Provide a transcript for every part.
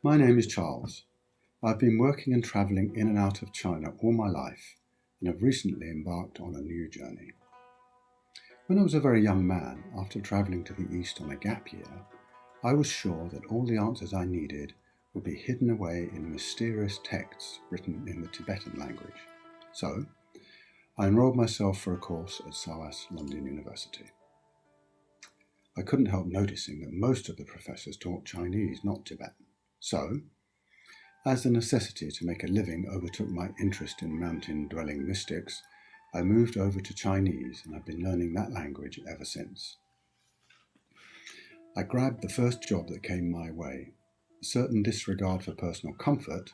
My name is Charles. I've been working and travelling in and out of China all my life and have recently embarked on a new journey. When I was a very young man, after travelling to the East on a gap year, I was sure that all the answers I needed would be hidden away in mysterious texts written in the Tibetan language. So, I enrolled myself for a course at SOAS London University. I couldn't help noticing that most of the professors taught Chinese, not Tibetan. So, as the necessity to make a living overtook my interest in mountain-dwelling mystics, I moved over to Chinese and I've been learning that language ever since. I grabbed the first job that came my way. A certain disregard for personal comfort,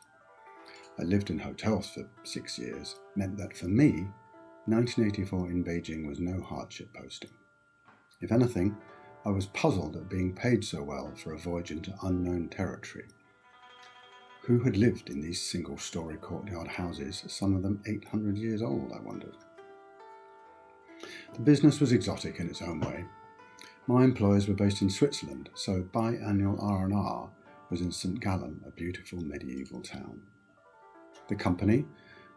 I lived in hotels for 6 years, meant that for me, 1984 in Beijing was no hardship posting. If anything, I was puzzled at being paid so well for a voyage into unknown territory. Who had lived in these single-storey courtyard houses, some of them 800 years old, I wondered. The business was exotic in its own way. My employers were based in Switzerland, so biannual R&R was in St Gallen, a beautiful medieval town. The company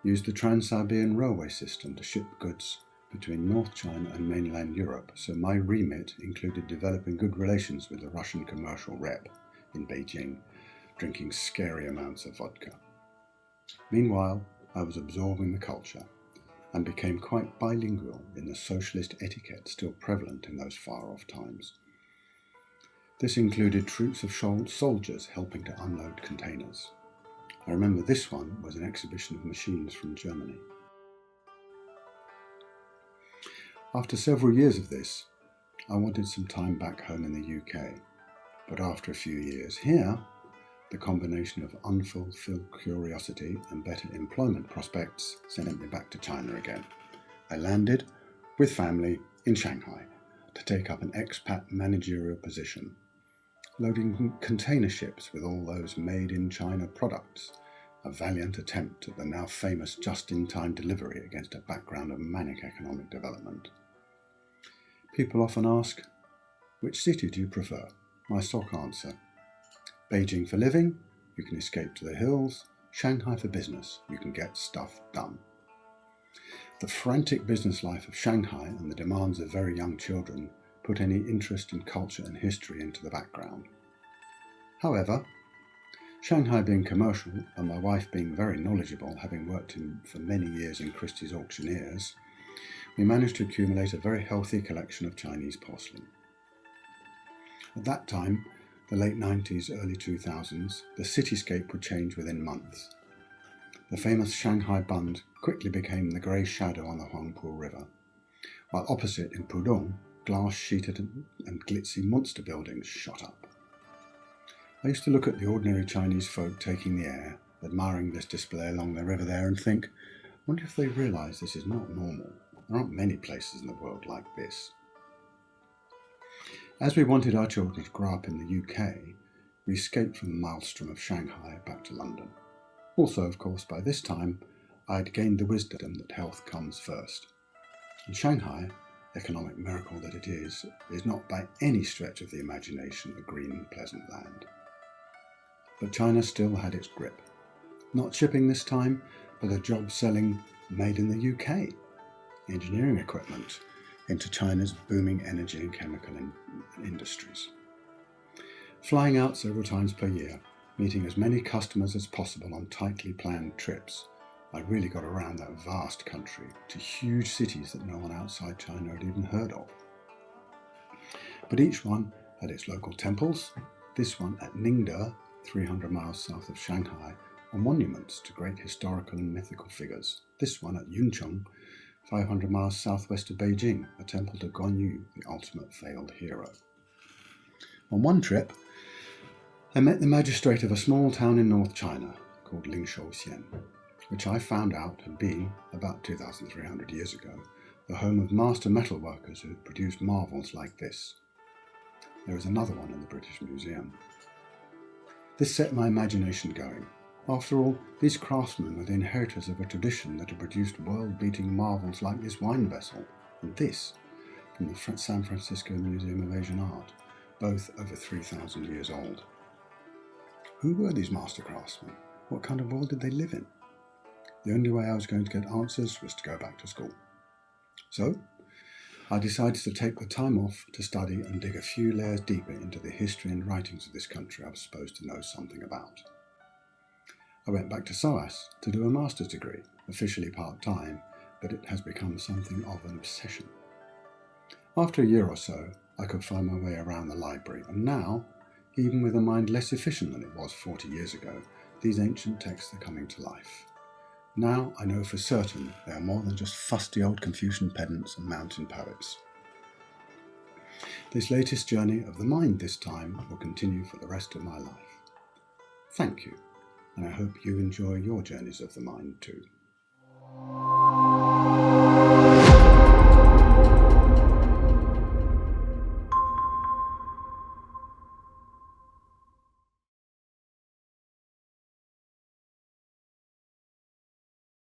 used the Trans-Siberian railway system to ship goods between North China and mainland Europe, so my remit included developing good relations with the Russian commercial rep in Beijing, drinking scary amounts of vodka. Meanwhile, I was absorbing the culture and became quite bilingual in the socialist etiquette still prevalent in those far-off times. This included troops of soldiers helping to unload containers. I remember this one was an exhibition of machines from Germany. After several years of this, I wanted some time back home in the UK, but after a few years here, the combination of unfulfilled curiosity and better employment prospects sent me back to China again. I landed, with family, in Shanghai to take up an expat managerial position, loading container ships with all those made-in-China products, a valiant attempt at the now famous just-in-time delivery against a background of manic economic development. People often ask, which city do you prefer? My stock answer, Beijing for living, you can escape to the hills. Shanghai for business, you can get stuff done. The frantic business life of Shanghai and the demands of very young children put any interest in culture and history into the background. However, Shanghai being commercial and my wife being very knowledgeable, having worked for many years in Christie's auctioneers, we managed to accumulate a very healthy collection of Chinese porcelain. At that time, the late 90s, early 2000s, the cityscape would change within months. The famous Shanghai Bund quickly became the grey shadow on the Huangpu River, while opposite in Pudong, glass-sheeted and glitzy monster buildings shot up. I used to look at the ordinary Chinese folk taking the air, admiring this display along the river there, and think, I wonder if they realise this is not normal. There aren't many places in the world like this. As we wanted our children to grow up in the UK, we escaped from the maelstrom of Shanghai back to London. Also, of course, by this time, I had gained the wisdom that health comes first. In Shanghai, economic miracle that it is not by any stretch of the imagination a green, pleasant land. But China still had its grip. Not shipping this time, but a job selling made in the UK, engineering equipment, into China's booming energy and chemical industries. Flying out several times per year, meeting as many customers as possible on tightly planned trips, I really got around that vast country to huge cities that no one outside China had even heard of. But each one had its local temples, this one at Ningde, 300 miles south of Shanghai, are monuments to great historical and mythical figures. This one at Yuncheng, 500 miles southwest of Beijing, a temple to Guanyu, the ultimate failed hero. On one trip, I met the magistrate of a small town in North China called Lingshoxian, which I found out had been, about 2,300 years ago, the home of master metalworkers who had produced marvels like this. There is another one in the British Museum. This set my imagination going. After all, these craftsmen were the inheritors of a tradition that had produced world-beating marvels like this wine vessel, and this, from the San Francisco Museum of Asian Art, both over 3,000 years old. Who were these master craftsmen? What kind of world did they live in? The only way I was going to get answers was to go back to school. So, I decided to take the time off to study and dig a few layers deeper into the history and writings of this country I was supposed to know something about. I went back to SOAS to do a master's degree, officially part-time, but it has become something of an obsession. After a year or so, I could find my way around the library, and now, even with a mind less efficient than it was 40 years ago, these ancient texts are coming to life. Now I know for certain they are more than just fusty old Confucian pedants and mountain poets. This latest journey of the mind this time will continue for the rest of my life. Thank you, and I hope you enjoy your journeys of the mind too.